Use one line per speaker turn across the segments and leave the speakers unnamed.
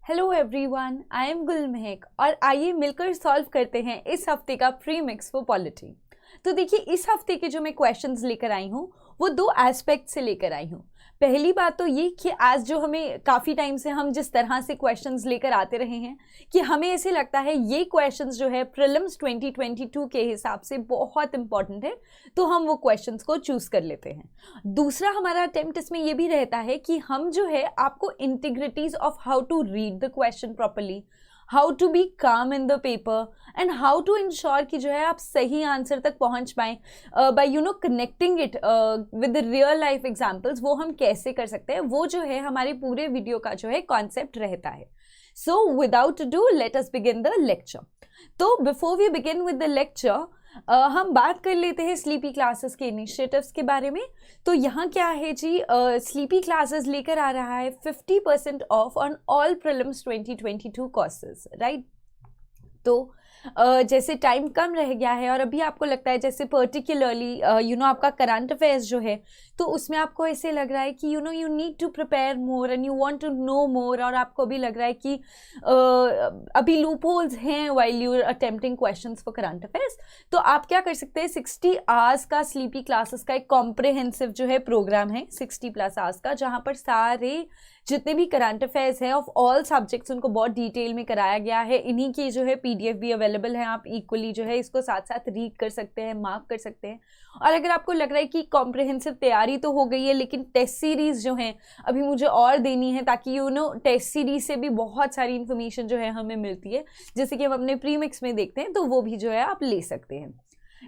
Hello everyone, I am गुल महक और आइए मिलकर सॉल्व करते हैं इस हफ्ते का प्री मिक्स फॉर पॉलिटी। तो देखिए, इस हफ्ते के जो मैं क्वेश्चंस लेकर आई हूँ वो दो एस्पेक्ट से लेकर आई हूँ। पहली बात तो ये कि आज जो हमें काफ़ी टाइम से हम जिस तरह से क्वेश्चंस लेकर आते रहे हैं कि हमें ऐसे लगता है ये क्वेश्चंस जो है प्रीलिम्स 2022 के हिसाब से बहुत इंपॉर्टेंट है, तो हम वो क्वेश्चंस को चूज़ कर लेते हैं। दूसरा हमारा अटेम्प्ट इसमें ये भी रहता है कि हम जो है आपको integrities of how to read the question properly, how to be calm in the paper and how to ensure कि जो है आप सही आंसर तक पहुंच पाएं by connecting it with real life examples, वो हम कैसे कर सकते हैं, वो जो है हमारे पूरे वीडियो का जो है कॉन्सेप्ट रहता है। So without due let us begin the lecture. तो before we begin with the lecture हम बात कर लेते हैं स्लीपी क्लासेस के इनिशिएटिव्स के बारे में। तो यहाँ क्या है जी, स्लीपी क्लासेस लेकर आ रहा है 50% of on all prelims 2022 courses, right. तो जैसे टाइम कम रह गया है और अभी आपको लगता है जैसे पर्टिकुलरली आपका करंट अफेयर्स जो है, तो उसमें आपको ऐसे लग रहा है कि you need to prepare more and you want to know more, और आपको भी लग रहा है कि अभी लूप होल्स हैं while you are attempting questions for current affairs. तो आप क्या कर सकते हैं, 60 आवर्स का स्लीपी क्लासेस का एक कॉम्प्रिहेंसिव जो है प्रोग्राम है 60+ आवर्स का, जहाँ पर सारे जितने भी करंट अफेयर्स हैं ऑफ ऑल सब्जेक्ट्स उनको बहुत डिटेल में कराया गया है। इन्हीं की जो है PDF भी अवेलेबल है, आप इक्वली जो है इसको साथ साथ रीड कर सकते हैं, मार्क कर सकते हैं। और अगर आपको लग रहा है कि कॉम्प्रिहेंसिव तैयारी तो हो गई है लेकिन टेस्ट सीरीज जो है अभी मुझे और देनी है, ताकि टेस्ट सीरीज से भी बहुत सारी इन्फॉर्मेशन जो है हमें मिलती है, जैसे कि हम अपने प्री मिक्स में देखते हैं, तो वो भी जो है आप ले सकते हैं,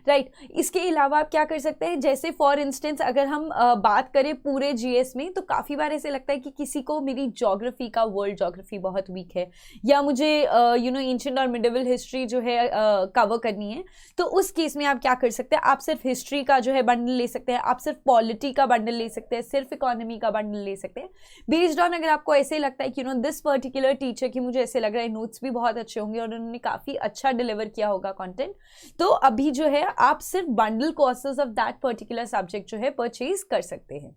राइट। इसके अलावा आप क्या कर सकते हैं, जैसे फॉर इंस्टेंस अगर हम बात करें पूरे GS में, तो काफ़ी बार ऐसे लगता है कि किसी को मेरी ज्योग्राफी का, वर्ल्ड ज्योग्राफी बहुत वीक है, या मुझे एंशिएंट और मिडिवल हिस्ट्री जो है कवर करनी है। तो उस केस में आप क्या कर सकते हैं, आप सिर्फ हिस्ट्री का जो है बंडल ले सकते हैं, आप सिर्फ पॉलिटी का बंडल ले सकते हैं, सिर्फ इकोनॉमी का बंडल ले सकते हैं, बेस्ड ऑन अगर आपको ऐसे लगता है कि दिस पर्टिकुलर टीचर की मुझे ऐसे लग रहा है नोट्स भी बहुत अच्छे होंगे और उन्होंने काफ़ी अच्छा डिलीवर किया होगा कंटेंट, तो अभी जो है आप सिर्फ bundle courses of that particular subject जो है परचेज कर सकते हैं,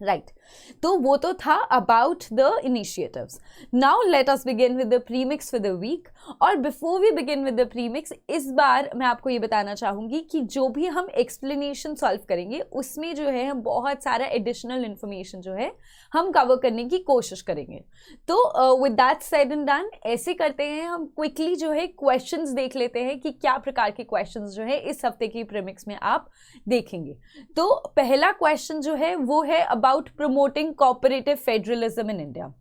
राइट। तो वो तो था about the initiatives. Now let us begin with the premix for the week. और before we begin with the premix, इस बार मैं आपको ये बताना चाहूँगी कि जो भी हम एक्सप्लेनेशन सॉल्व करेंगे उसमें जो है हम बहुत सारा एडिशनल इन्फॉर्मेशन जो है हम कवर करने की कोशिश करेंगे। तो with that said and done, ऐसे करते हैं हम क्विकली जो है क्वेश्चंस देख लेते हैं कि क्या प्रकार के क्वेश्चंस जो है इस हफ्ते की प्रीमिक्स में आप देखेंगे। तो पहला क्वेश्चन जो है वो है about promoting cooperative federalism in India.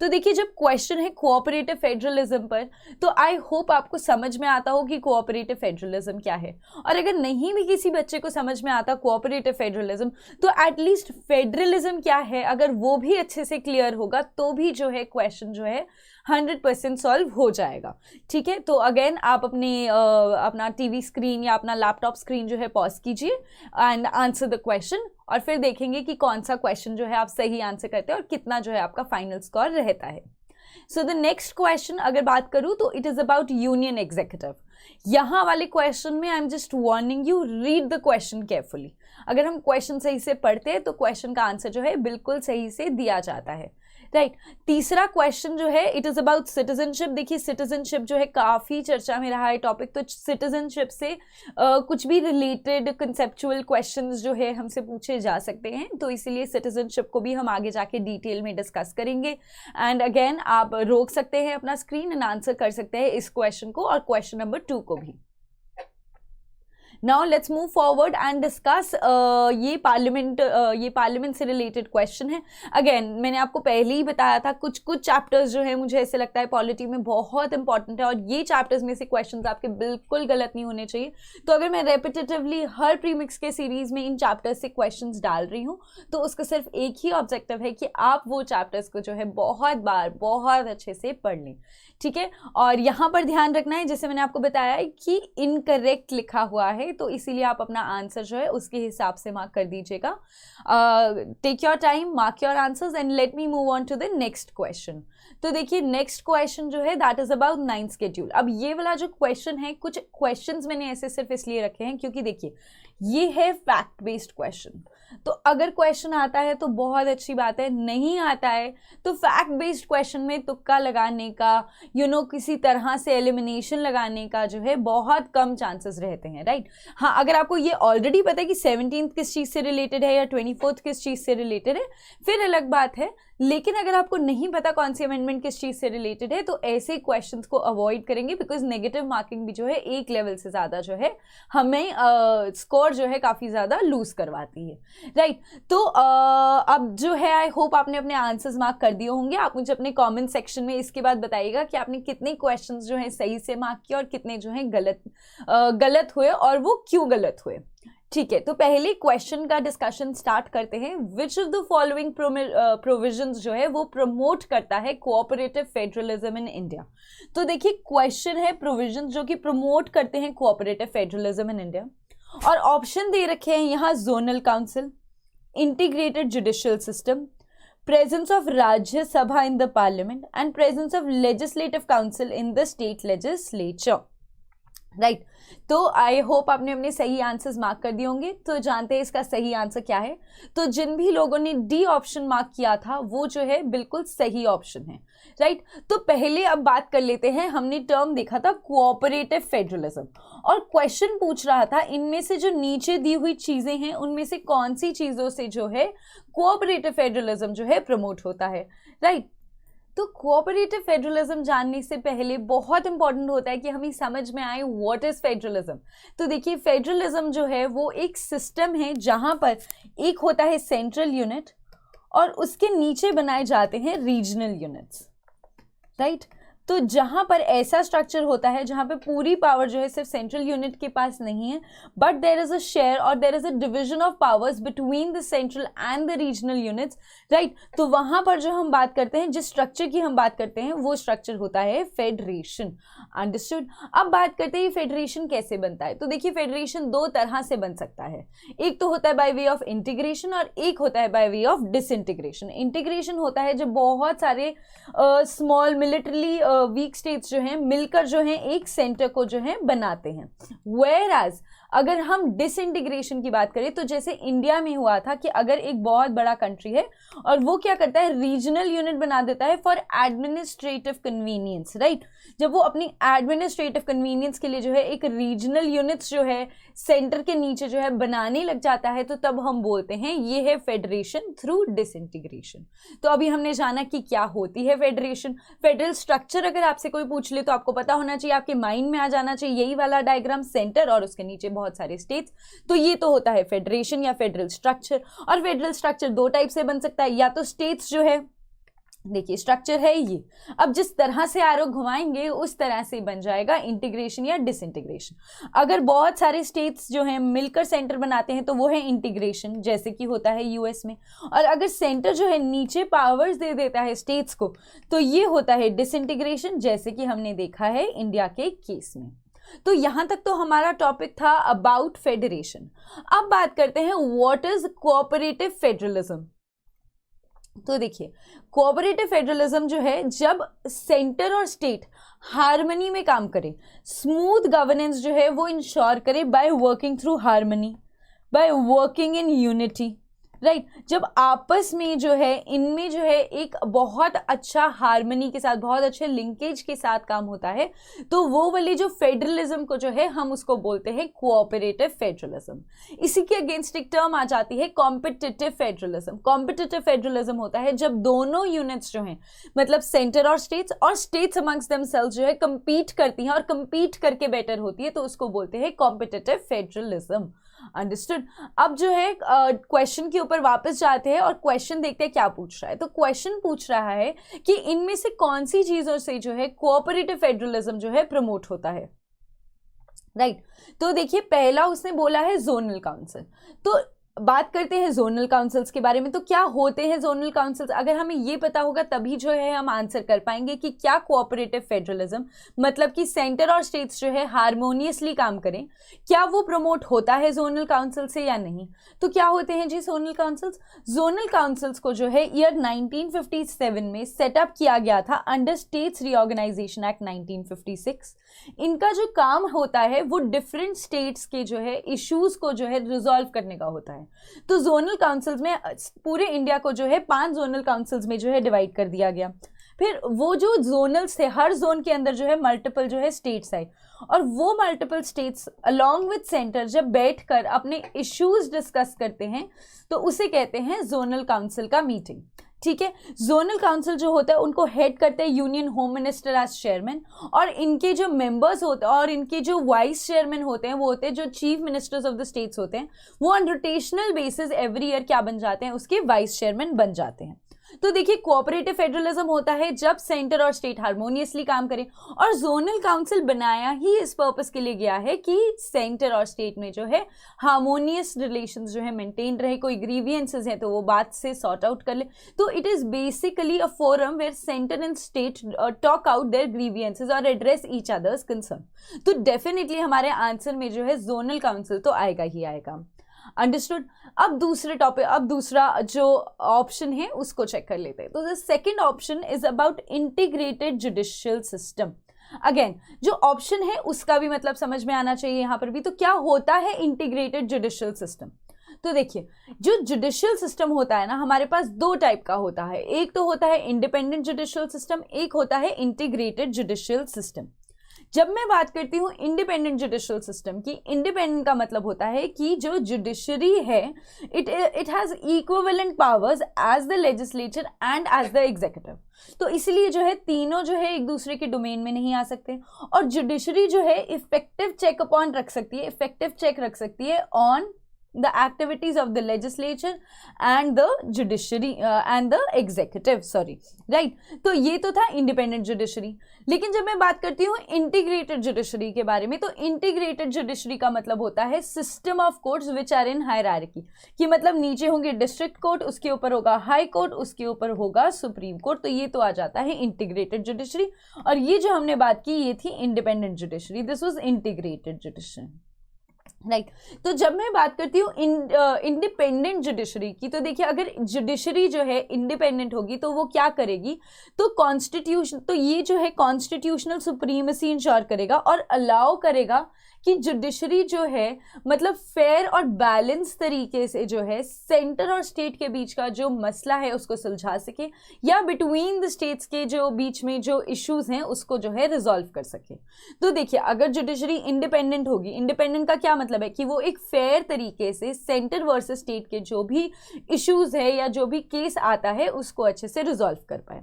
तो देखिए, जब क्वेश्चन है कोऑपरेटिव फेडरलिज्म पर, तो आई होप आपको समझ में आता हो कि कोऑपरेटिव फेडरलिज्म क्या है। और अगर नहीं भी किसी बच्चे को समझ में आता कोऑपरेटिव फेडरलिज्म, तो एटलीस्ट फेडरलिज्म क्या है अगर वो भी अच्छे से क्लियर होगा, तो भी जो है क्वेश्चन जो है 100% सॉल्व हो जाएगा, ठीक है। तो अगेन आप अपना TV स्क्रीन या अपना लैपटॉप स्क्रीन जो है पॉज कीजिए एंड आंसर द क्वेश्चन, और फिर देखेंगे कि कौन सा क्वेश्चन जो है आप सही आंसर करते हैं और कितना जो है आपका फाइनल स्कोर रहता है। सो द नेक्स्ट क्वेश्चन अगर बात करूँ तो it is about union executive. यहाँ वाले क्वेश्चन में I am just warning you, read the question carefully. अगर हम क्वेश्चन सही से पढ़ते हैं तो क्वेश्चन का आंसर जो है बिल्कुल सही से दिया जाता है, राइट। तीसरा क्वेश्चन जो है इट इज़ अबाउट सिटीजनशिप। देखिए, सिटीजनशिप जो है काफ़ी चर्चा में रहा है टॉपिक, तो सिटीजनशिप से कुछ भी रिलेटेड कंसेप्चुअल क्वेश्चंस जो है हमसे पूछे जा सकते हैं, तो इसीलिए सिटीजनशिप को भी हम आगे जाके डिटेल में डिस्कस करेंगे। एंड अगेन आप रोक सकते हैं अपना स्क्रीन एंड आंसर कर सकते हैं इस क्वेश्चन को और क्वेश्चन नंबर 2 को भी। Now let's move forward and discuss ये पार्लियामेंट से रिलेटेड क्वेश्चन है। अगेन मैंने आपको पहले ही बताया था कुछ चैप्टर्स जो है मुझे ऐसे लगता है पॉलिटी में बहुत इंपॉर्टेंट है, और ये चैप्टर्स में से क्वेश्चंस आपके बिल्कुल गलत नहीं होने चाहिए। तो अगर मैं रेपिटेटिवली हर प्रीमिक्स के सीरीज में इन चैप्टर्स से क्वेश्चंस डाल रही हूँ, तो उसका सिर्फ एक ही ऑब्जेक्टिव है कि आप वो चैप्टर्स को जो है बहुत बार बहुत अच्छे से पढ़ लें, ठीक है। और यहाँ पर ध्यान रखना है, जैसे मैंने आपको बताया है कि इनकरेक्ट लिखा हुआ है, तो इसीलिए आप अपना आंसर जो है उसके हिसाब से मार्क कर दीजिएगा। Take your time, mark your answers and let me move on to the next question. तो देखिए, नेक्स्ट क्वेश्चन जो है that is about 9th schedule. अब ये वाला जो क्वेश्चन है, कुछ क्वेश्चंस मैंने ऐसे सिर्फ इसलिए रखे हैं क्योंकि देखिए ये है फैक्ट बेस्ड क्वेश्चन। तो अगर क्वेश्चन आता है तो बहुत अच्छी बात है, नहीं आता है तो फैक्ट बेस्ड क्वेश्चन में तुक्का लगाने का, किसी तरह से एलिमिनेशन लगाने का जो है बहुत कम चांसेस रहते हैं, राइट। हाँ, अगर आपको ये ऑलरेडी पता है कि 17th किस चीज़ से रिलेटेड है या 24th किस चीज़ से रिलेटेड है, फिर अलग बात है। लेकिन अगर आपको नहीं पता कौन सी अमेंडमेंट किस चीज़ से रिलेटेड है, तो ऐसे क्वेश्चंस को अवॉइड करेंगे, बिकॉज नेगेटिव मार्किंग भी जो है एक लेवल से ज़्यादा जो है हमें स्कोर जो है काफ़ी ज़्यादा लूज करवाती है, राइट। तो अब जो है आई होप आपने अपने आंसर्स मार्क कर दिए होंगे। आप मुझे अपने कमेंट सेक्शन में इसके बाद बताइएगा कि आपने कितने क्वेश्चंस जो है सही से मार्क किए और कितने जो है गलत हुए, और वो क्यों गलत हुए। ठीक है, तो पहले क्वेश्चन का डिस्कशन स्टार्ट करते हैं। विच ऑफ द फॉलोइंग प्रोविजंस जो है वो प्रमोट करता है कोऑपरेटिव फेडरलिज्म इन इंडिया। तो देखिए, क्वेश्चन है प्रोविजंस जो कि प्रमोट करते हैं कोऑपरेटिव फेडरलिज्म इन इंडिया, और ऑप्शन दे रखे हैं यहाँ zonal council, integrated judicial system, presence of Rajya Sabha in the parliament, and presence of legislative council in the state legislature, right. तो आई होप आपने अपने सही आंसर्स मार्क कर दिए होंगे। तो जानते हैं इसका सही आंसर क्या है। तो जिन भी लोगों ने डी ऑप्शन मार्क किया था वो जो है बिल्कुल सही ऑप्शन है, राइट। तो पहले अब बात कर लेते हैं, हमने टर्म देखा था कोऑपरेटिव फेडरलिज्म, और क्वेश्चन पूछ रहा था इनमें से जो नीचे दी हुई चीजें हैं उनमें से कौन सी चीजों से जो है कोऑपरेटिव फेडरलिज्म जो है प्रमोट होता है, राइट। तो कोऑपरेटिव फेडरलिज्म जानने से पहले बहुत इंपॉर्टेंट होता है कि हमें समझ में आए व्हाट इज फेडरलिज्म। तो देखिए, फेडरलिज्म जो है वो एक सिस्टम है जहां पर एक होता है सेंट्रल यूनिट और उसके नीचे बनाए जाते हैं रीजनल यूनिट्स, राइट। तो जहां पर ऐसा स्ट्रक्चर होता है जहां पे पूरी पावर जो है सिर्फ सेंट्रल यूनिट के पास नहीं है, but there is a share और there is a division of powers between the central and the regional units, right. तो वहां पर जो हम बात करते हैं, जिस स्ट्रक्चर की हम बात करते हैं, वो स्ट्रक्चर होता है फेडरेशन। अंडरस्टूड। अब बात करते हैं फेडरेशन कैसे बनता है। तो देखिए, फेडरेशन दो तरह से बन सकता है, एक तो होता है बाय वे ऑफ इंटीग्रेशन और एक होता है by way of disintegration. Integration होता है जब बहुत सारे स्मॉल मिलिटरीली वीक स्टेट्स जो हैं मिलकर जो हैं एक सेंटर को जो है बनाते हैं। वेयर एज अगर हम डिसइंटीग्रेशन की बात करें, तो जैसे इंडिया में हुआ था कि अगर एक बहुत बड़ा कंट्री है और वो क्या करता है, रीजनल यूनिट बना देता है फॉर एडमिनिस्ट्रेटिव कन्वीनियंस, राइट। जब वो अपनी एडमिनिस्ट्रेटिव कन्वीनियंस के लिए जो है एक रीजनल यूनिट्स जो है सेंटर के नीचे जो है बनाने लग जाता है, तो तब हम बोलते हैं ये है फेडरेशन थ्रू डिसइंटीग्रेशन। तो अभी हमने जाना कि क्या होती है फेडरेशन। फेडरल स्ट्रक्चर अगर आपसे कोई पूछ ले तो आपको पता होना चाहिए, आपके माइंड में आ जाना चाहिए यही वाला डायग्राम, सेंटर और उसके नीचे बहुत सारे स्टेट्स। तो ये तो होता है फेडरेशन या फेडरल स्ट्रक्चर। और फेडरल स्ट्रक्चर दो टाइप से बन सकता है, या तो स्टेट्स जो है, देखिए स्ट्रक्चर है ये, अब जिस तरह से एरो घुमाएंगे उस तरह से बन जाएगा इंटीग्रेशन या डिसइंटीग्रेशन। अगर बहुत सारे स्टेट्स जो हैं मिलकर सेंटर बनाते हैं तो वो है इंटीग्रेशन, जैसे कि होता है यूएस में। और अगर सेंटर जो है नीचे पावर्स दे देता है स्टेट्स को, तो ये होता है डिसइंटीग्रेशन, जैसे कि हमने देखा है इंडिया के केस में। तो यहां तक तो हमारा टॉपिक था अबाउट फेडरेशन। अब बात करते हैं व्हाट इज कोऑपरेटिव फेडरलिज्म। तो देखिए, कोऑपरेटिव फेडरलिज्म जो है जब सेंटर और स्टेट हार्मनी में काम करे, स्मूथ गवर्नेंस जो है वो इंश्योर करे by working through harmony, by working in unity, right. जब आपस में जो है इनमें जो है एक बहुत अच्छा हार्मनी के साथ, बहुत अच्छे लिंकेज के साथ काम होता है, तो वो वाली जो फेडरलिज्म को जो है हम उसको बोलते हैं कोऑपरेटिव फेडरलिज्म। इसी के अगेंस्ट एक टर्म आ जाती है कॉम्पिटिटिव फेडरलिज्म। कॉम्पिटिटिव फेडरलिज्म होता है जब दोनों यूनिट्स जो हैं, मतलब सेंटर और स्टेट्स अमंग्स देमसेल्व्स जो है कंपीट करती हैं और कंपीट करके बेटर होती है, तो उसको बोलते हैं कॉम्पिटिटिव फेडरलिज्म। अंडरस्टूड। अब जो है क्वेश्चन के ऊपर वापस जाते हैं और क्वेश्चन देखते हैं क्या पूछ रहा है। तो क्वेश्चन पूछ रहा है कि इनमें से कौन सी चीजों से जो है कोऑपरेटिव फेडरलिज्म जो है प्रमोट होता है, राइट। तो देखिए, पहला उसने बोला है जोनल काउंसिल। तो बात करते हैं जोनल काउंसिल्स के बारे में। तो क्या होते हैं जोनल काउंसिल्स, अगर हमें ये पता होगा तभी जो है हम आंसर कर पाएंगे कि क्या कोऑपरेटिव फेडरलिज्म, मतलब कि सेंटर और स्टेट्स जो है हार्मोनियसली काम करें, क्या वो प्रमोट होता है जोनल काउंसिल से या नहीं। तो क्या होते हैं जी जोनल काउंसिल्स? जोनल काउंसिल्स को जो है ईयर 1957 में सेटअप किया गया था अंडर स्टेट्स रीऑर्गेनाइजेशन एक्ट 1956। इनका जो काम होता है वो डिफरेंट स्टेट्स के जो है इश्यूज को जो है रिजॉल्व करने का होता है। तो जोनल काउंसिल्स में पूरे इंडिया को जो है 5 जोनल काउंसिल्स में जो है डिवाइड कर दिया गया। फिर वो जो जोनल्स थे, हर जोन के अंदर जो है मल्टीपल जो है स्टेट्स आए, और वो multiple states along with centre जब बैठकर अपने इश्यूज डिस्कस करते हैं तो उसे कहते हैं जोनल काउंसिल का मीटिंग। ठीक है, जोनल काउंसिल जो होता है उनको हेड करते हैं union home minister as chairman, और इनके जो मेंबर्स होते हैं और इनके जो वाइस चेयरमैन होते हैं वो होते हैं जो chief ministers of the states होते हैं, वो on rotational basis every year क्या बन जाते हैं, उसके वाइस चेयरमैन बन जाते हैं। तो देखिए कोऑपरेटिव फेडरलिज्म होता है जब सेंटर और स्टेट हार्मोनियसली काम करें, और जोनल काउंसिल बनाया ही इस पर्पस के लिए गया है कि सेंटर और स्टेट में जो है हार्मोनियस रिलेशंस जो है मेंटेन रहे, कोई ग्रीवियंसेस हैं तो वो बात से सॉर्ट आउट कर ले। तो it is basically a forum where centre and state talk out their grievances और एड्रेस ईच अदर्स कंसर्न। तो डेफिनेटली हमारे आंसर में जो है जोनल काउंसिल तो आएगा ही आएगा। अंडरस्टूड। अब दूसरा जो ऑप्शन है उसको चेक कर लेते हैं। तो the second option is about integrated judicial system. Again जो ऑप्शन है उसका भी मतलब समझ में आना चाहिए यहाँ पर भी। तो क्या होता है इंटीग्रेटेड जुडिशियल सिस्टम? तो देखिए जो जुडिशियल सिस्टम होता है ना, हमारे पास 2 टाइप का होता है। एक तो होता है इंडिपेंडेंट जुडिशियल सिस्टम, एक होता है इंटीग्रेटेड जुडिशियल सिस्टम। जब मैं बात करती हूँ इंडिपेंडेंट जुडिशियल सिस्टम की, इंडिपेंडेंट का मतलब होता है कि जो जुडिशरी है it has equivalent powers as the legislature and as the executive. तो इसलिए जो है तीनों जो है एक दूसरे के डोमेन में नहीं आ सकते, और जुडिशरी जो है इफेक्टिव चेक अपॉन रख सकती है, इफेक्टिव चेक रख सकती है on the activities of the legislature and the judiciary and the executive, right? तो ये तो था इंडिपेंडेंट जुडिशरी। लेकिन जब मैं बात करती हूँ इंटीग्रेटेड जुडिशरी के बारे में, तो इंटीग्रेटेड जुडिशरी का मतलब होता है system of courts which are in hierarchy, कि मतलब नीचे होंगे डिस्ट्रिक्ट कोर्ट, उसके ऊपर होगा हाई कोर्ट, उसके ऊपर होगा सुप्रीम कोर्ट। तो ये तो आ जाता है इंटीग्रेटेड जुडिशरी, और ये जो हमने बात की ये थी independent judiciary, this was integrated judiciary, right. तो जब मैं बात करती हूँ इंडिपेंडेंट जुडिशरी की, तो देखिए अगर जुडिशरी जो है इंडिपेंडेंट होगी तो वो क्या करेगी, तो ये जो है कॉन्स्टिट्यूशनल सुप्रीमेसी इंश्योर करेगा और अलाउ करेगा कि जुडिशरी जो है मतलब फेयर और बैलेंस तरीके से जो है सेंटर और स्टेट के बीच का जो मसला है उसको सुलझा सके, या बिटवीन द स्टेट्स के जो बीच में जो इश्यूज हैं उसको जो है रिजॉल्व कर सके। तो देखिए अगर जुडिशरी इंडिपेंडेंट होगी, इंडिपेंडेंट का क्या मतलब है कि वो एक फेयर तरीके से सेंटर वर्सेस स्टेट के जो भी इश्यूज है या जो भी केस आता है उसको अच्छे से रिजॉल्व कर पाए।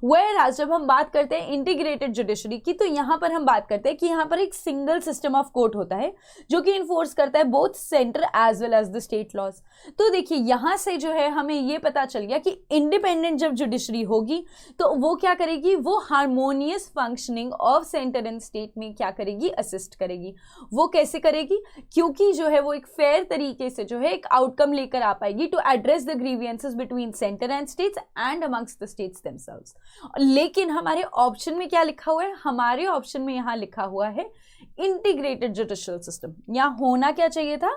Whereas जब हम बात करते हैं इंटीग्रेटेड जुडिशरी की, तो यहाँ पर हम बात करते हैं कि यहाँ पर एक सिंगल सिस्टम ऑफ कोर्ट होता है जो कि इन्फोर्स करता है both centre as well as the state laws. तो देखिए यहाँ से जो है हमें ये पता चल गया कि इंडिपेंडेंट जब जुडिशरी होगी तो वो क्या करेगी, वो harmonious functioning of centre and state में क्या करेगी, असिस्ट करेगी। वो कैसे करेगी, क्योंकि जो है वो एक फेयर तरीके से जो है एक आउटकम लेकर आ पाएगी to address the grievances between centre and states and amongst the states themselves. लेकिन हमारे ऑप्शन में क्या लिखा हुआ है, हमारे ऑप्शन में यहां लिखा हुआ है इंटीग्रेटेड जुडिशियल सिस्टम। यहां होना क्या चाहिए था,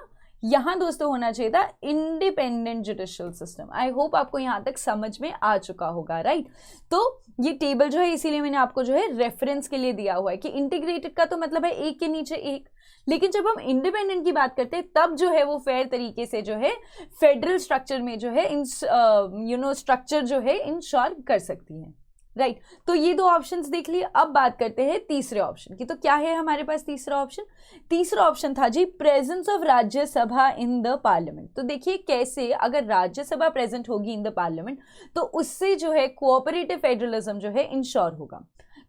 यहां दोस्तों होना चाहिए था इंडिपेंडेंट जुडिशियल सिस्टम। आई होप आपको यहां तक समझ में आ चुका होगा, राइट। तो ये टेबल जो है इसीलिए मैंने आपको जो है रेफरेंस के लिए दिया हुआ है कि इंटीग्रेटेड का तो मतलब है एक के नीचे एक, लेकिन जब हम इंडिपेंडेंट की बात करते हैं तब जो है वो फेयर तरीके से जो है फेडरल स्ट्रक्चर में जो है इन स्ट्रक्चर जो है इंश्योर कर सकती है, राइट। तो ये 2 ऑप्शंस देख लिए। अब बात करते हैं तीसरे ऑप्शन की। तो क्या है हमारे पास तीसरा ऑप्शन, तीसरा ऑप्शन था the presence of Rajya Sabha in the parliament. तो देखिए कैसे अगर राज्यसभा प्रेजेंट होगी इन द पार्लियामेंट तो उससे जो है कोऑपरेटिव फेडरलिज्म जो है इंश्योर होगा।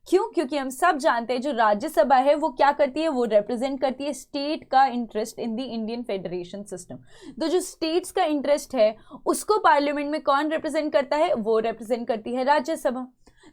क्यों, क्योंकि हम सब जानते हैं जो राज्यसभा है वो क्या करती है, वो रिप्रेजेंट करती है स्टेट का interest in the Indian federation system. तो जो स्टेट्स का इंटरेस्ट है उसको पार्लियामेंट में कौन रिप्रेजेंट करता है, वो रिप्रेजेंट करती है राज्यसभा।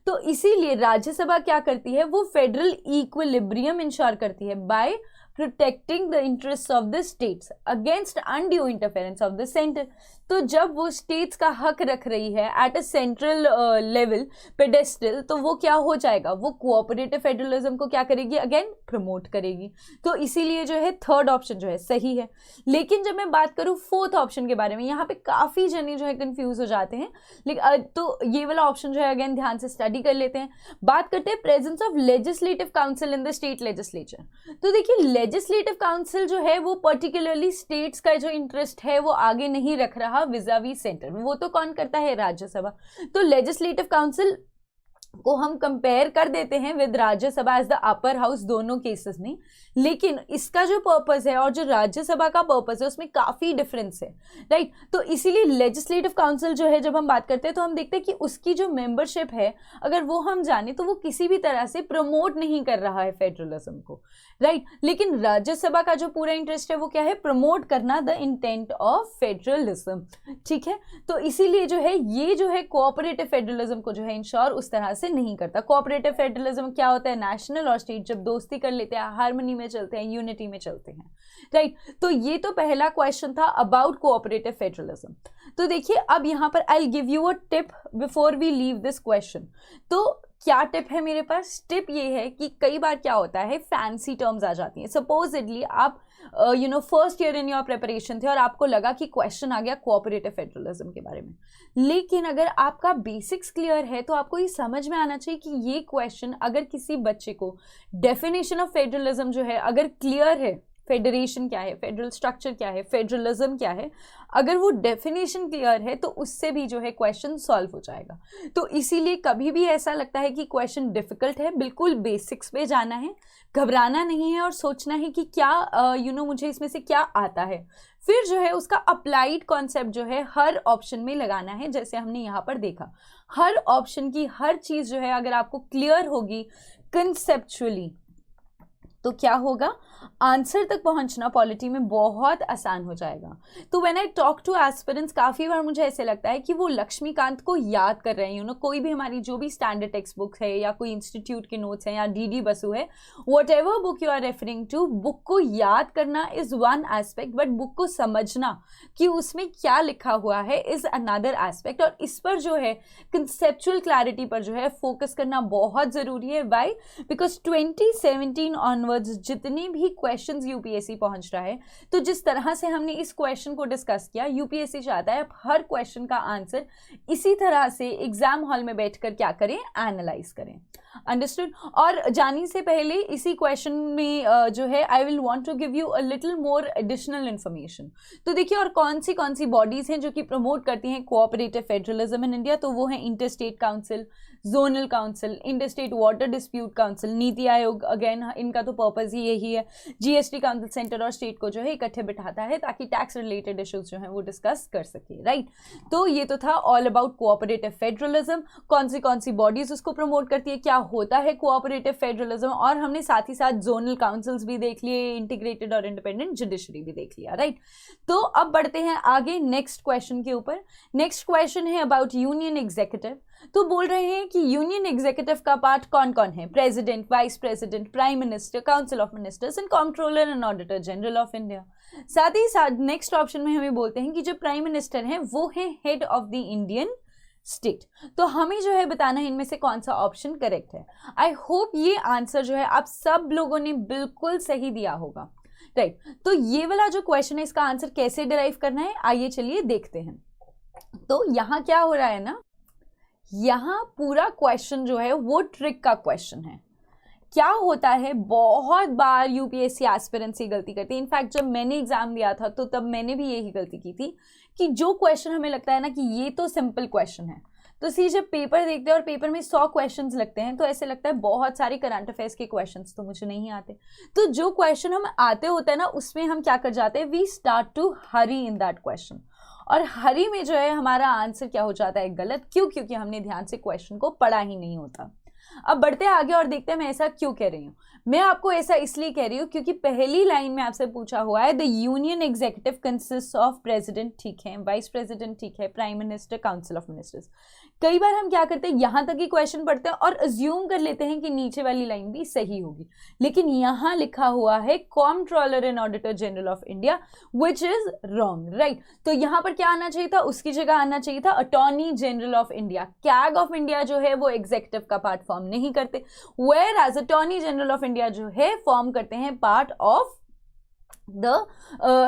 तो इसीलिए राज्यसभा क्या करती है, वो फेडरल इक्विलिब्रियम इंश्योर करती है by protecting the interest of the states against undue interference of the centre. तो जब वो स्टेट्स का हक रख रही है at a central level pedestal, तो वो क्या हो जाएगा, वो कोऑपरेटिव फेडरलिज्म को क्या करेगी, अगेन प्रमोट करेगी। तो इसीलिए जो है थर्ड ऑप्शन जो है सही है। लेकिन जब मैं बात करूँ फोर्थ ऑप्शन के बारे में, यहाँ पे काफ़ी जने जो है कंफ्यूज हो जाते हैं। लेकिन तो ये वाला ऑप्शन जो है अगेन ध्यान से स्टडी कर लेते हैं। बात करते हैं presence of legislative council in the state legislature. तो देखिए लेजिस्लेटिव काउंसिल जो है वो पर्टिकुलरली स्टेट्स का जो इंटरेस्ट है वो आगे नहीं रख रहा विजावी सेंटर, वो तो कौन करता है, राज्यसभा। तो लेजिस्लेटिव काउंसिल को हम कंपेयर कर देते हैं with Rajya Sabha as the upper house दोनों केसेस में। लेकिन इसका जो पर्पस है और जो राज्यसभा का पर्पस है उसमें काफ़ी डिफरेंस है, राइट। तो इसीलिए लेजिस्लेटिव काउंसिल जो है जब हम बात करते हैं तो हम देखते हैं कि उसकी जो मेंबरशिप है अगर वो हम जाने तो वो किसी भी तरह से प्रमोट नहीं कर रहा है फेडरलिज्म को, राइट। लेकिन राज्यसभा का जो पूरा इंटरेस्ट है वो क्या है, प्रमोट करना द इंटेंट ऑफ फेडरलिज्म, ठीक है। तो इसीलिए जो है ये जो है कोऑपरेटिव फेडरलिज्म को जो है इंश्योर उस तरह से नहीं करता। कोऑपरेटिव फेडरलिज्म क्या होता है, नेशनल और स्टेट जब दोस्ती कर लेते हैं, हार्मनी में चलते हैं, यूनिटी में चलते हैं, राइट। तो ये तो पहला क्वेश्चन था अबाउट कोऑपरेटिव फेडरलिज्म। तो देखिए अब यहाँ पर I will give you a tip before we leave this question. तो क्या टिप है मेरे पास, टिप ये है कि कई बार क्या होता है फैंसी टर्म्स आ जाती हैं। सपोजिटली आप first year in your preparation थे और आपको लगा कि क्वेश्चन आ गया कोऑपरेटिव फेडरलिज्म के बारे में, लेकिन अगर आपका बेसिक्स क्लियर है तो आपको ये समझ में आना चाहिए कि ये क्वेश्चन अगर किसी बच्चे को डेफिनेशन ऑफ फेडरलिज्म जो है अगर क्लियर है, फेडरेशन क्या है, फेडरल स्ट्रक्चर क्या है, फेडरलिज्म क्या है, अगर वो डेफिनेशन क्लियर है तो उससे भी जो है क्वेश्चन सॉल्व हो जाएगा। तो इसीलिए कभी भी ऐसा लगता है कि क्वेश्चन डिफिकल्ट है, बिल्कुल बेसिक्स पे जाना है, घबराना नहीं है और सोचना है कि क्या मुझे इसमें से क्या आता है, फिर जो है उसका अप्लाइड कॉन्सेप्ट जो है हर ऑप्शन में लगाना है। जैसे हमने यहाँ पर देखा हर ऑप्शन की हर चीज़ जो है अगर आपको क्लियर होगी कंसेप्चुअली तो क्या होगा, आंसर तक पहुंचना पॉलिटी में बहुत आसान हो जाएगा। तो when I talk two aspirants काफ़ी बार मुझे ऐसे लगता है कि वो लक्ष्मीकांत को याद कर रहे हैं, कोई भी हमारी जो भी स्टैंडर्ड टेक्स्ट बुक है या कोई इंस्टीट्यूट के नोट्स हैं या डीडी बसु है, whatever book you are referring to, book को याद करना is one aspect, but book को समझना कि उसमें क्या लिखा हुआ है इज़ अनदर एस्पेक्ट। और इस पर जो है कंसेप्चुअल क्लैरिटी पर जो है फोकस करना बहुत ज़रूरी है। वाई, बिकॉज 2017 ऑनवर्ड्स जितने भी क्वेश्चंस यूपीएससी पहुंच रहा है, तो जिस तरह से हमने इस क्वेश्चन को डिस्कस किया, यूपीएससी चाहता है हर क्वेश्चन का आंसर इसी तरह से एग्जाम हॉल में बैठकर क्या करें, एनालाइज करें। अंडरस्टूड। और जाने से पहले इसी क्वेश्चन में जो है I will want to give you a little more additional information. तो देखिए और कौन सी बॉडीज हैं जो कि प्रमोट करती हैं कोऑपरेटिव फेडरलिज्म इन इंडिया, तो वो है inter state council, zonal council, inter state water dispute council, NITI Aayog, again इनका तो पर्पस ही यही है। जीएसटी काउंसिल सेंटर और स्टेट को जो है इकट्ठे बिठाता है ताकि टैक्स रिलेटेड इश्यूज जो है वो डिस्कस कर सके, राइट। तो ये तो था ऑल अबाउट कोऑपरेटिव फेडरलिज्म, कौन सी बॉडीज उसको प्रमोट करती है, क्या होता है कोऑपरेटिव फेडरलिज्म, और हमने साथ ही साथ जोनल काउंसिल्स भी देख लिए, इंटीग्रेटेड और इंडिपेंडेंट जुडिशरी भी देख लिया, राइट। तो अब बढ़ते हैं आगे नेक्स्ट क्वेश्चन के ऊपर। नेक्स्ट क्वेश्चन है अबाउट यूनियन एग्जीक्यूटिव। तो बोल रहे हैं कि यूनियन एग्जीक्यूटिव का पार्ट कौन कौन है, president, vice president, prime minister, council of ministers and controller and auditor general of India. साथ ही साथ नेक्स्ट ऑप्शन में हमें बोलते हैं कि जो प्राइम मिनिस्टर हैं वो है head of the Indian state. तो हमें जो है बताना है इनमें से कौन सा ऑप्शन करेक्ट है। आई होप ये आंसर जो है आप सब लोगों ने बिल्कुल सही दिया होगा, राइट। तो ये वाला जो क्वेश्चन है इसका आंसर कैसे डिराइव करना है, आइए चलिए देखते हैं। तो यहाँ क्या हो रहा है ना, यहाँ पूरा क्वेश्चन जो है वो ट्रिक का क्वेश्चन है। क्या होता है, बहुत बार यूपीएससी एस्पिरेंट्स ये गलती करती है। इनफैक्ट जब मैंने एग्जाम दिया था तो तब मैंने भी यही गलती की थी कि जो क्वेश्चन हमें लगता है ना कि ये तो सिंपल क्वेश्चन है, तो सी जब पेपर देखते हैं और पेपर में 100 क्वेश्चंस लगते हैं तो ऐसे लगता है बहुत सारे करंट अफेयर्स के क्वेश्चंस तो मुझे नहीं आते। तो जो क्वेश्चन हम आते होते हैं ना उसमें हम क्या कर जाते हैं, we start to hurry in that question, और हरी में जो है हमारा आंसर क्या हो जाता है, गलत। क्यों? क्योंकि हमने ध्यान से क्वेश्चन को पढ़ा ही नहीं होता। अब बढ़ते हैं आगे और देखते हैं मैं ऐसा क्यों कह रही हूँ। मैं आपको ऐसा इसलिए कह रही हूँ क्योंकि पहली लाइन में आपसे पूछा हुआ है the union executive consist of president, ठीक है, वाइस प्रेसिडेंट, ठीक है, prime minister, council of ministers. कई बार हम क्या करते हैं, यहाँ तक ही क्वेश्चन पढ़ते हैं और अज्यूम कर लेते हैं कि नीचे वाली लाइन भी सही होगी, लेकिन यहाँ लिखा हुआ है comptroller and auditor general of India, which is wrong, right. तो यहाँ पर क्या आना चाहिए था, उसकी जगह आना चाहिए था attorney general of India. CAG of India जो है वो एग्जीक्यूटिव का पार्ट फॉर्म नहीं करते, whereas attorney general of India जो है फॉर्म करते हैं part of the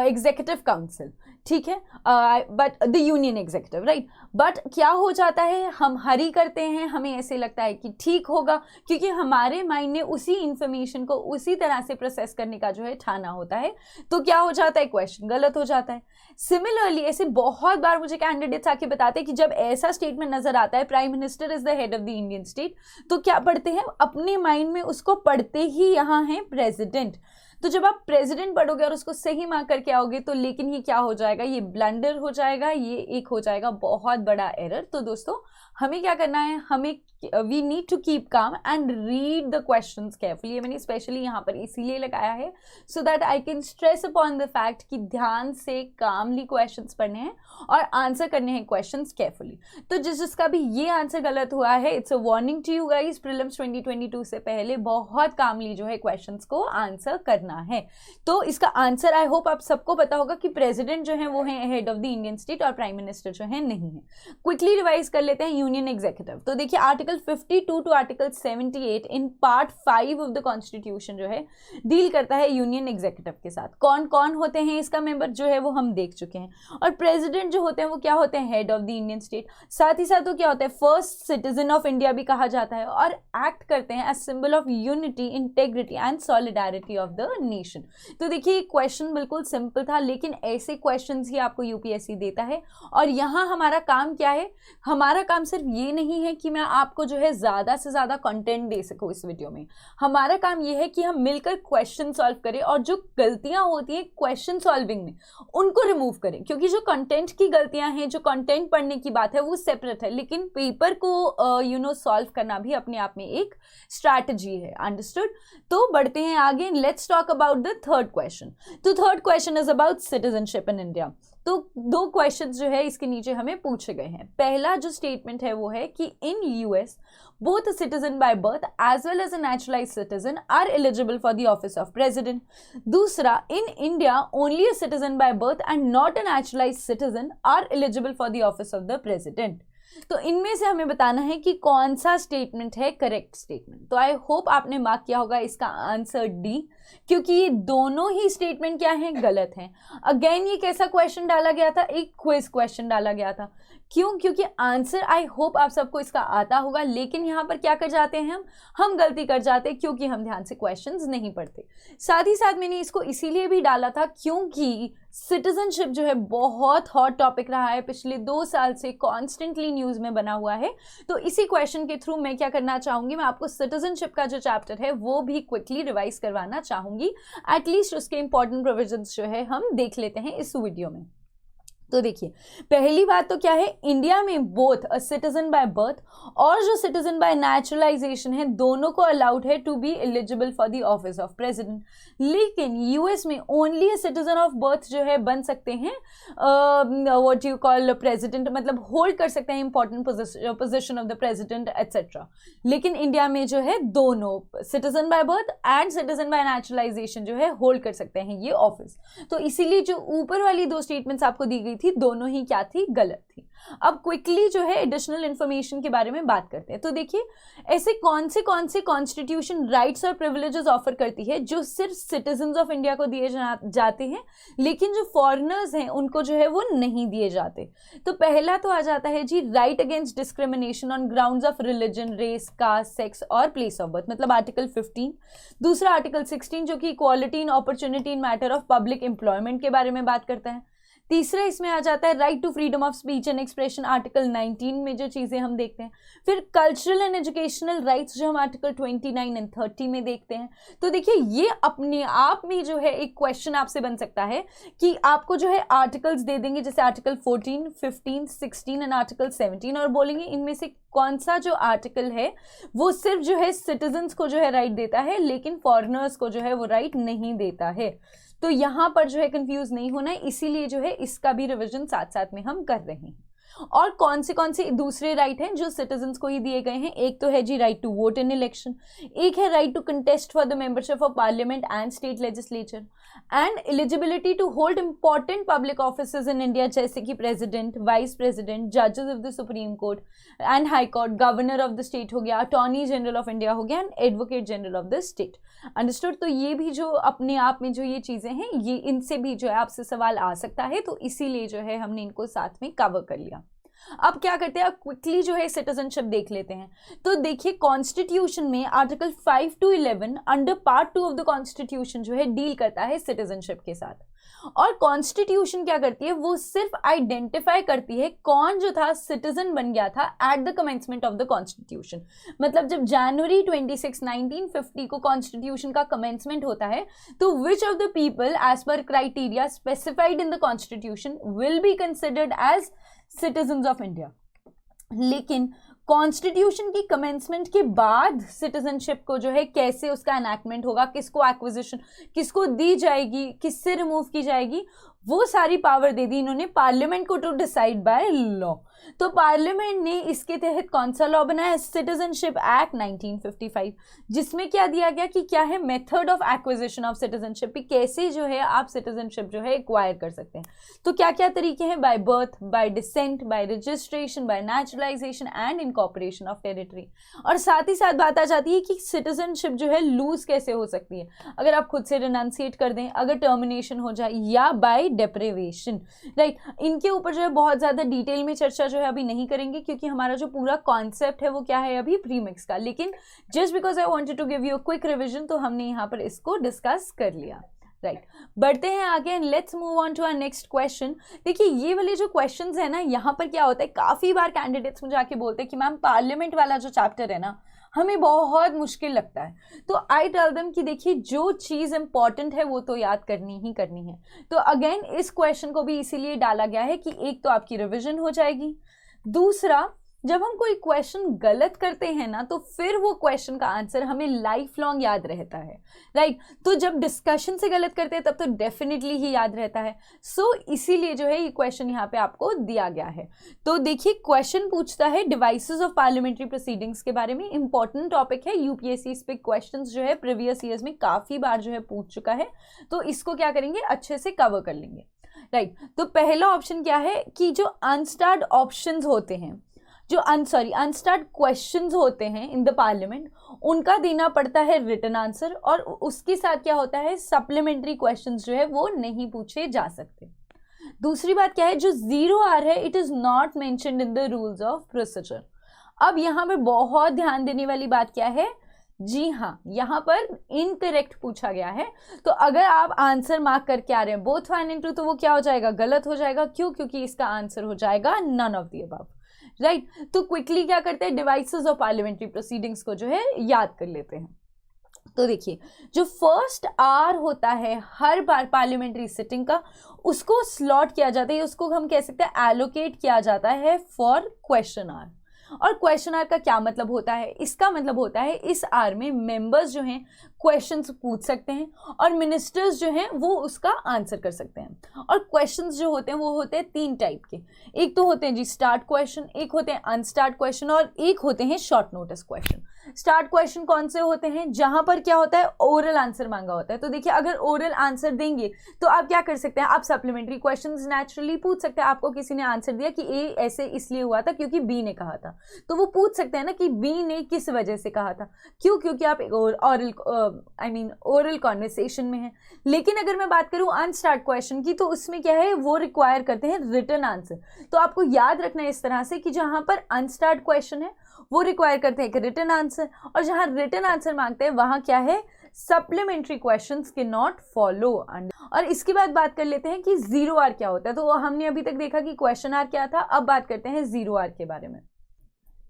executive council, ठीक है, but the union executive, right. But क्या हो जाता है, हम हरी करते हैं, हमें ऐसे लगता है कि ठीक होगा क्योंकि हमारे माइंड ने उसी इंफॉर्मेशन को उसी तरह से प्रोसेस करने का जो है ठाना होता है, तो क्या हो जाता है, क्वेश्चन गलत हो जाता है। सिमिलरली ऐसे बहुत बार मुझे कैंडिडेट्स आके बताते हैं कि जब ऐसा स्टेटमेंट नजर आता है prime minister is the head of the Indian state, तो क्या पढ़ते हैं, अपने माइंड में उसको पढ़ते ही यहाँ है प्रेसिडेंट। तो जब आप प्रेसिडेंट पढ़ोगे और उसको सही मार्क करके आओगे तो लेकिन ये क्या हो जाएगा, ये ब्लंडर हो जाएगा, ये एक हो जाएगा बहुत बड़ा एरर। तो दोस्तों हमें क्या करना है, हमें we need to keep calm and read the questions carefully. मैंने स्पेशली यहाँ पर इसीलिए लगाया है so that I can stress upon the fact कि ध्यान से कामली क्वेश्चंस पढ़ने हैं और आंसर करने हैं क्वेश्चंस केयरफुली। तो जिसका भी ये आंसर गलत हुआ है, it's a warning to you guys, prelims 2022 से पहले बहुत कामली जो है क्वेश्चंस को आंसर करना है। तो इसका आंसर आई होप आप सबको पता होगा कि प्रेसिडेंट जो है वो है head of the Indian state और प्राइम मिनिस्टर जो है नहीं है। क्विकली रिवाइज कर लेते हैं यूनियन एग्जीक्यूटिव। तो देखिए article 52 to article 78 in part 5 of the constitution जो है डील करता है यूनियन एग्जीक्यूटिव के साथ। कौन कौन होते हैं इसका मेंबर जो है वो हम देख चुके हैं, और प्रेसिडेंट जो होते हैं वो क्या होते हैं, head of the Indian state. साथ ही साथ वो क्या होता है, फर्स्ट सिटीजन ऑफ इंडिया भी कहा जाता है, और एक्ट करते हैं as symbol of unity, integrity and solidarity of the nation. तो देखिए क्वेश्चन बिल्कुल सिंपल था, लेकिन ऐसे क्वेश्चंस ही आपको यूपीएससी देता है। और यहाँ हमारा काम क्या है, हमारा काम सिर्फ ये नहीं है कि मैं आपको जो है ज़्यादा से ज़्यादा कंटेंट दे सकूँ इस वीडियो में, हमारा काम ये है कि हम मिलकर क्वेश्चन सॉल्व करें और जो गलतियाँ होती हैं क्वेश्चन सॉल्विंग में उनको रिमूव करें। क्योंकि जो कंटेंट की गलतियाँ हैं, जो कंटेंट पढ़ने की बात है वो सेपरेट है, लेकिन पेपर को सॉल्व करना भी अपने आप में एक स्ट्रैटेजी है। अंडरस्टूड। तो बढ़ते हैं आगे, let's talk about the third question. तो third question is about citizenship in India. तो दो क्वेश्चन जो है इसके नीचे हमें पूछे गए हैं। पहला जो स्टेटमेंट है वो है कि in US both a citizen by birth as well as a naturalized citizen are eligible for the office of president. दूसरा, in India only a citizen by birth and not a naturalized citizen are eligible for the office of the president. तो इनमें से हमें बताना है कि कौन सा स्टेटमेंट है करेक्ट स्टेटमेंट। तो आई होप आपने मार्क किया होगा इसका आंसर डी, क्योंकि ये दोनों ही स्टेटमेंट क्या हैं, गलत हैं। अगेन ये कैसा क्वेश्चन डाला गया था, एक क्विज क्वेश्चन डाला गया था। क्यों? क्योंकि आंसर आई होप आप सबको इसका आता होगा, लेकिन यहाँ पर क्या कर जाते हैं हम गलती कर जाते हैं क्योंकि हम ध्यान से क्वेश्चंस नहीं पढ़ते। साथ ही साथ मैंने इसको इसीलिए भी डाला था क्योंकि सिटीजनशिप जो है बहुत हॉट टॉपिक रहा है, पिछले 2 साल से कॉन्स्टेंटली न्यूज़ में बना हुआ है। तो इसी क्वेश्चन के थ्रू मैं क्या करना चाहूँगी, मैं आपको सिटीजनशिप का जो चैप्टर है वो भी क्विकली रिवाइज करवाना चाहूँगी। एटलीस्ट उसके इंपॉर्टेंट प्रोविजंस जो है हम देख लेते हैं इस वीडियो में। तो देखिए पहली बात तो क्या है, इंडिया में both a citizen by birth और जो सिटीजन बाय नेचुरलाइजेशन है दोनों को अलाउड है to be eligible for the office of president. लेकिन यूएस में only a citizen of birth जो है बन सकते हैं व्हाट यू कॉल प्रेसिडेंट, मतलब होल्ड कर सकते हैं important position of the president etcetera. लेकिन इंडिया में जो है दोनों citizen by birth and citizen by naturalisation जो है होल्ड कर सकते हैं ये ऑफिस। तो इसीलिए जो ऊपर वाली 2 स्टेटमेंट्स आपको दी गई थी दोनों ही क्या थी, गलत थी। अब क्विकली जो है एडिशनल इंफॉर्मेशन के बारे में बात करते हैं। तो देखिए ऐसे कौन से कॉन्स्टिट्यूशन राइट्स और प्रिविलेजेस ऑफर करती है जो सिर्फ सिटीजन्स ऑफ इंडिया को दिए जाते हैं, लेकिन जो फॉरेनर्स हैं उनको जो है वो नहीं दिए जाते। तो पहला तो आ जाता है the right against discrimination on grounds of religion, race, caste, sex और प्लेस ऑफ बर्थ, मतलब आर्टिकल 15। दूसरा आर्टिकल 16 जो कि equality in opportunity in matter of public employment के बारे में बात करता है। तीसरा इसमें आ जाता है right to freedom of speech and expression, article 19 में जो चीज़ें हम देखते हैं। फिर कल्चरल एंड एजुकेशनल राइट्स जो हम आर्टिकल 29 एंड 30 में देखते हैं। तो देखिए ये अपने आप में जो है एक क्वेश्चन आपसे बन सकता है कि आपको जो है आर्टिकल्स दे देंगे, जैसे आर्टिकल 14, 15, 16 एंड आर्टिकल 17, और बोलेंगे इनमें से कौन सा जो आर्टिकल है वो सिर्फ जो है सिटीजन्स को जो है राइट देता है, लेकिन फॉरेनर्स को जो है वो राइट नहीं देता है। तो यहाँ पर जो है कंफ्यूज नहीं होना है, इसीलिए जो है इसका भी रिवीजन साथ साथ में हम कर रहे हैं। और कौन से दूसरे राइट हैं जो सिटीजन्स को ही दिए गए हैं? एक तो है the right to vote in election, एक है right to contest for the membership of parliament and state legislature, and eligibility to hold important public offices in India, जैसे कि प्रेसिडेंट, वाइस प्रेसिडेंट, जजेस of the supreme court and high court, governor of the state हो गया, attorney general of India हो गया, and advocate general of the state. Understood? तो ये भी जो अपने आप में जो ये चीज़ें हैं, ये इनसे भी जो है आपसे सवाल आ सकता है, तो इसीलिए जो है हमने इनको साथ में कवर कर लिया। अब क्या करते हैं, क्विकली जो है सिटीजनशिप देख लेते हैं। तो देखिए कॉन्स्टिट्यूशन में article 5 to 11 under part 2 of the constitution जो है डील करता है सिटीजनशिप के साथ। और कॉन्स्टिट्यूशन क्या करती है, वो सिर्फ आइडेंटिफाई करती है कौन जो था सिटीजन बन गया था at the commencement of the constitution. मतलब जब जनवरी 26, 1950 को कॉन्स्टिट्यूशन का कमेंसमेंट होता है, तो which of the people as पर criteria specified in the constitution will be considered as citizens of India. लेकिन कॉन्स्टिट्यूशन की कमेंसमेंट के बाद सिटीजनशिप को जो है कैसे उसका एनैक्टमेंट होगा, किसको एक्विजिशन किसको दी जाएगी, किससे रिमूव की जाएगी, वो सारी पावर दे दी इन्होंने पार्लियामेंट को टू डिसाइड बाय लॉ। तो पार्लियामेंट ने इसके तहत कौन सा लॉ बनाया, सिटीजनशिप एक्ट 1955, जिसमें क्या दिया गया कि क्या है method of acquisition of citizenship, कैसे जो है आप सिटीजनशिप जो है एक्वायर कर सकते हैं। तो क्या क्या तरीके हैं, by birth, bye decent, bye registration, bye naturalisation and incorporation of territory. और साथ ही साथ बात आ जाती है कि सिटीजनशिप जो है लूज कैसे हो सकती है, अगर आप खुद से रिनाउंसिएट कर दें, अगर टर्मिनेशन हो जाए, या बाय डेप्रिवेशन, राइट। इनके ऊपर जो है बहुत ज़्यादा डिटेल में चर्चा जो है अभी नहीं करेंगे, क्योंकि हमारा जो पूरा कॉन्सेप्ट है वो क्या है अभी प्रीमिक्स का। लेकिन just because I wanted to give you a quick revision, तो हमने यहाँ पर इसको डिस्कस कर लिया, राइट। बढ़ते हैं आगे and let's move on to our next question. देखिए ये वाले जो क्वेश्चंस है ना, यहाँ पर क्या होता है, काफ़ी बार कैंडिडेट्स मुझे आके बोलते हैं कि मैम पार्लियामेंट वाला जो चैप्टर है ना हमें बहुत मुश्किल लगता है। तो आई टेल देम कि देखिए जो चीज़ इंपॉर्टेंट है वो तो याद करनी ही करनी है। तो अगेन इस क्वेश्चन को भी इसीलिए डाला गया है कि एक तो आपकी रिविजन हो जाएगी, दूसरा जब हम कोई क्वेश्चन गलत करते हैं ना तो फिर वो क्वेश्चन का आंसर हमें लाइफ लॉन्ग याद रहता है, राइट। तो जब डिस्कशन से गलत करते हैं तब तो डेफिनेटली ही याद रहता है। सो इसीलिए जो है ये क्वेश्चन यहाँ पे आपको दिया गया है। तो देखिए क्वेश्चन पूछता है डिवाइसेस ऑफ पार्लियामेंट्री प्रोसीडिंग्स के बारे में। इंपॉर्टेंट टॉपिक है, यूपीएससी इस पे क्वेश्चन जो है प्रीवियस ईयर्स में काफ़ी बार जो है पूछ चुका है, तो इसको क्या करेंगे अच्छे से कवर कर लेंगे, राइट। तो पहला ऑप्शन क्या है कि जो अनस्टार्ड ऑप्शंस होते हैं, जो अनस्टार्ड क्वेश्चंस होते हैं इन द पार्लियामेंट, उनका देना पड़ता है रिटन आंसर, और उसके साथ क्या होता है सप्लीमेंट्री क्वेश्चंस जो है वो नहीं पूछे जा सकते। दूसरी बात क्या है, जो 0R है it is not mentioned in the rules of procedure. अब यहाँ पर बहुत ध्यान देने वाली बात क्या है, जी हाँ यहाँ पर इनकरेक्ट पूछा गया है। तो अगर आप आंसर मार्क करके आ रहे हैं बोथ 1 and 2 तो वो क्या हो जाएगा, गलत हो जाएगा। क्यों? क्योंकि इसका आंसर हो जाएगा none of the above, right. तो क्विकली क्या करते हैं, डिवाइसेस ऑफ पार्लियामेंट्री प्रोसीडिंग्स को जो है याद कर लेते हैं। तो देखिए जो फर्स्ट आर होता है हर बार पार्लियामेंट्री सिटिंग का, उसको स्लॉट किया जाता है, उसको हम कह सकते हैं एलोकेट किया जाता है फॉर क्वेश्चन आर। और क्वेश्चन आर का क्या मतलब होता है, इसका मतलब होता है इस आर में मेंबर्स जो हैं क्वेश्चंस पूछ सकते हैं और मिनिस्टर्स जो हैं वो उसका आंसर कर सकते हैं। और क्वेश्चंस जो होते हैं वो होते हैं 3 टाइप के, एक तो होते हैं जी स्टार्ट क्वेश्चन, एक होते हैं अनस्टार्ट क्वेश्चन, और एक होते हैं short notice question. Start question कौन से होते हैं, जहां पर क्या होता है ओरल आंसर मांगा होता है। तो देखिए अगर ओरल आंसर देंगे तो आप क्या कर सकते हैं, आप सप्लीमेंट्री क्वेश्चंस नेचुरली पूछ सकते हैं। आपको किसी ने आंसर दिया कि ए ऐसे इसलिए हुआ था क्योंकि बी ने कहा था, तो वो पूछ सकते हैं ना कि बी ने किस वजह से कहा था। क्यों? क्योंकि आप ओरल कॉन्वर्सेशन में है। लेकिन अगर मैं बात करूं अनस्टार्ट क्वेश्चन की, तो उसमें क्या है वो रिक्वायर करते हैं रिटन आंसर। तो आपको याद रखना है इस तरह से कि जहां पर अनस्टार्ट क्वेश्चन है वो रिक्वायर करते हैं एक रिटन आंसर, और जहां रिटन आंसर मांगते हैं वहां क्या है सप्लीमेंट्री क्वेश्चंस के नॉट फॉलो। और इसके बाद बात कर लेते हैं कि 0R क्या होता है। तो हमने अभी तक देखा कि क्वेश्चन आर क्या था, अब बात करते हैं 0R के बारे में।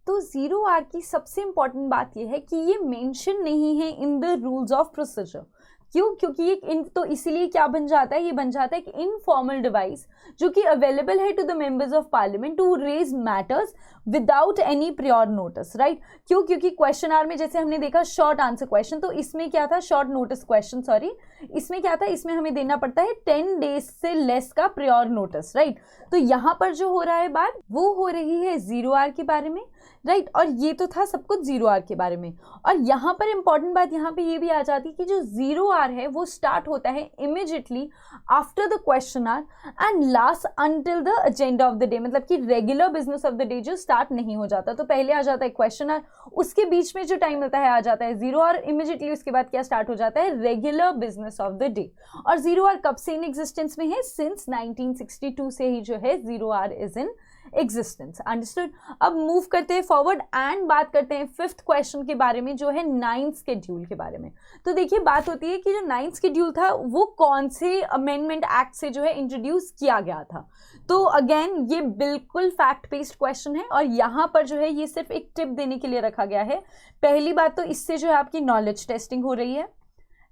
तो 0R की सबसे इंपॉर्टेंट बात यह है कि ये मेंशन नहीं है in the rules of procedure. क्यों? क्योंकि ये तो इसीलिए क्या बन जाता है, ये बन जाता है कि इनफॉर्मल डिवाइस जो कि अवेलेबल है to the members of parliament to raise matters without any prior notice, right. क्यों? क्योंकि क्वेश्चन आर में जैसे हमने देखा शॉर्ट आंसर क्वेश्चन, तो इसमें क्या था, शॉर्ट नोटिस क्वेश्चन, सॉरी, इसमें क्या था, इसमें हमें देना पड़ता है 10 डेज से लेस का प्रियोर नोटिस, राइट। तो यहाँ पर जो हो रहा है बात, वो हो रही है 0R के बारे में, राइट। और ये तो था सब कुछ 0R के बारे में। और यहाँ पर इंपॉर्टेंट बात यहाँ पे ये भी आ जाती है कि जो 0R है वो स्टार्ट होता है immediately after the question hour and last until the agenda of the day, मतलब कि regular business of the day जो स्टार्ट नहीं हो जाता। तो पहले आ जाता है क्वेश्चन आर, उसके बीच में जो टाइम मिलता है आ जाता है 0R, इमिडिएटली उसके बाद क्या स्टार्ट हो जाता है, regular business of the day. और 0R कब से इन एग्जिस्टेंस में है, सिंस 1962 से ही जो है 0R is in existence. Understood. अब मूव करते हैं फॉरवर्ड एंड बात करते हैं 5th क्वेश्चन के बारे में, जो है 9th शेड्यूल के बारे में। तो देखिए बात होती है कि जो 9th शेड्यूल था वो कौन से अमेंडमेंट एक्ट से जो है इंट्रोड्यूस किया गया था। तो अगेन ये बिल्कुल फैक्ट बेस्ड क्वेश्चन है और यहाँ पर जो है ये सिर्फ एक टिप देने के लिए रखा गया है। पहली बात तो इससे जो है आपकी नॉलेज टेस्टिंग हो रही है,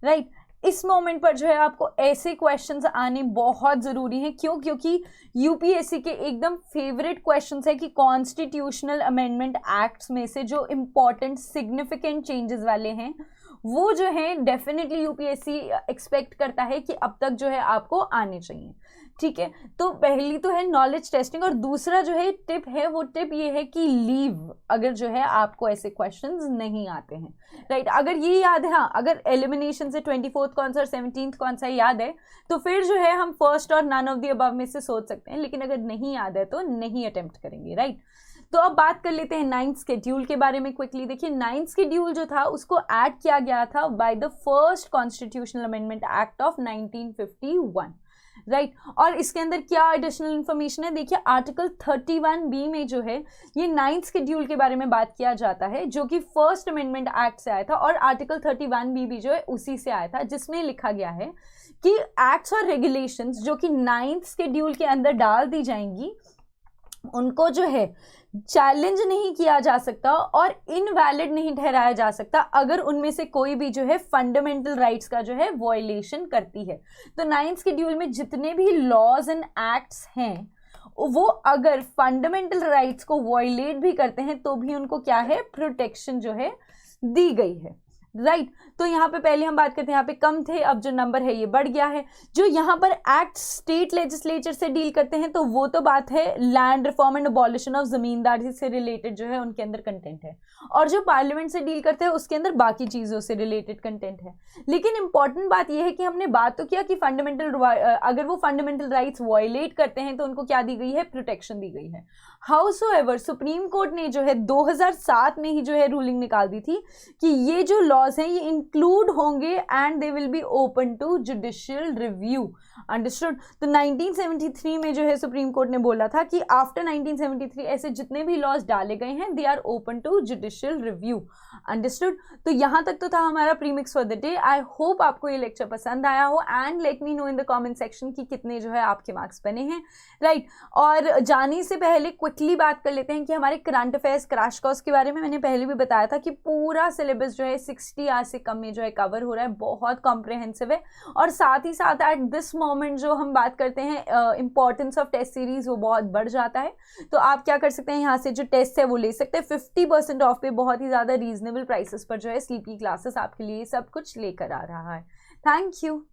राइट। इस मोमेंट पर जो है आपको ऐसे क्वेश्चंस आने बहुत ज़रूरी हैं। क्यों? क्योंकि यूपीएससी के एकदम फेवरेट क्वेश्चंस है कि कॉन्स्टिट्यूशनल अमेंडमेंट एक्ट्स में से जो इम्पॉर्टेंट सिग्निफिकेंट चेंजेस वाले हैं वो जो है डेफिनेटली यूपीएससी एक्सपेक्ट करता है कि अब तक जो है आपको आने चाहिए, ठीक है। तो पहली तो है नॉलेज टेस्टिंग और दूसरा जो है टिप है, वो टिप ये है कि लीव अगर जो है आपको ऐसे क्वेश्चंस नहीं आते हैं, राइट। अगर ये याद है, हाँ, अगर एलिमिनेशन से 24th कौन सा और 17th कौन सा याद है तो फिर जो है हम फर्स्ट और नन ऑफ द अबव में से सोच सकते हैं, लेकिन अगर नहीं याद है तो नहीं अटेम्प्ट करेंगे, राइट। तो अब बात कर लेते हैं 9th शेड्यूल के बारे में क्विकली। देखिए 9th शेड्यूल जो था उसको ऐड किया गया था by the first constitutional amendment act of 1951, right. और इसके अंदर क्या एडिशनल इंफॉर्मेशन है, देखिए आर्टिकल 31B में जो है ये 9th शेड्यूल के बारे में बात किया जाता है, जो कि फर्स्ट अमेंडमेंट एक्ट से आया था। और आर्टिकल 31B भी जो है उसी से आया था, जिसमें लिखा गया है कि एक्ट्स और रेगुलेशंस जो कि 9th शेड्यूल के अंदर डाल दी जाएंगी उनको जो है चैलेंज नहीं किया जा सकता और इनवैलिड नहीं ठहराया जा सकता अगर उनमें से कोई भी जो है फंडामेंटल राइट्स का जो है वॉयलेशन करती है। तो 9th शेड्यूल में जितने भी लॉज एंड एक्ट्स हैं वो अगर फंडामेंटल राइट्स को वॉयलेट भी करते हैं तो भी उनको क्या है, प्रोटेक्शन जो है दी गई है, राइट। तो यहाँ पे पहले हम बात करते हैं, यहाँ पे कम थे, अब जो नंबर है ये बढ़ गया है। जो यहाँ पर एक्ट स्टेट लेजिस्लेचर से डील करते हैं तो वो तो बात है land reform and abolition of zamindari से रिलेटेड जो है उनके अंदर कंटेंट है, और जो पार्लियामेंट से डील करते हैं उसके अंदर बाकी चीज़ों से रिलेटेड कंटेंट है। लेकिन इंपॉर्टेंट बात यह है कि हमने बात तो किया कि फंडामेंटल अगर वो फंडामेंटल राइट्स वायलेट करते हैं तो उनको क्या दी गई है, प्रोटेक्शन दी गई है। हाउसोएवर सुप्रीम कोर्ट ने जो है 2007 में ही जो है रूलिंग निकाल दी थी कि ये जो लॉज हैं ये इंक्लूड होंगे and they will be open to judicial review, understood. तो 1973 में जो है सुप्रीम कोर्ट ने बोला था कि आफ्टर 1973 ऐसे जितने भी लॉज डाले गए हैं they are open to judicial review, understood. तो यहाँ तक तो था हमारा premix for the day. I hope आपको ये लेक्चर पसंद आया हो and let me know in the comment section कि कितने जो है आपके मार्क्स बने हैं, राइट। और जाने से पहले क्विकली बात कर लेते हैं कि हमारे करंट अफेयर्स क्रैश कोर्स के बारे में मैंने पहले भी बताया था कि पूरा सिलेबस जो है 60 आवर्स से कम में जो है कवर हो रहा है, बहुत कॉम्प्रिहेंसिव है। और साथ ही साथ एट दिस मोमेंट जो हम बात करते हैं इंपॉर्टेंस ऑफ टेस्ट सीरीज वो बहुत बढ़ जाता है। तो आप क्या कर सकते हैं, यहाँ से जो टेस्ट है वो ले सकते हैं 50% ऑफ पे, बहुत ही ज़्यादा रीजनेबल प्राइसेस पर जो है स्लीपी क्लासेस आपके लिए सब कुछ लेकर आ रहा है। Thank you.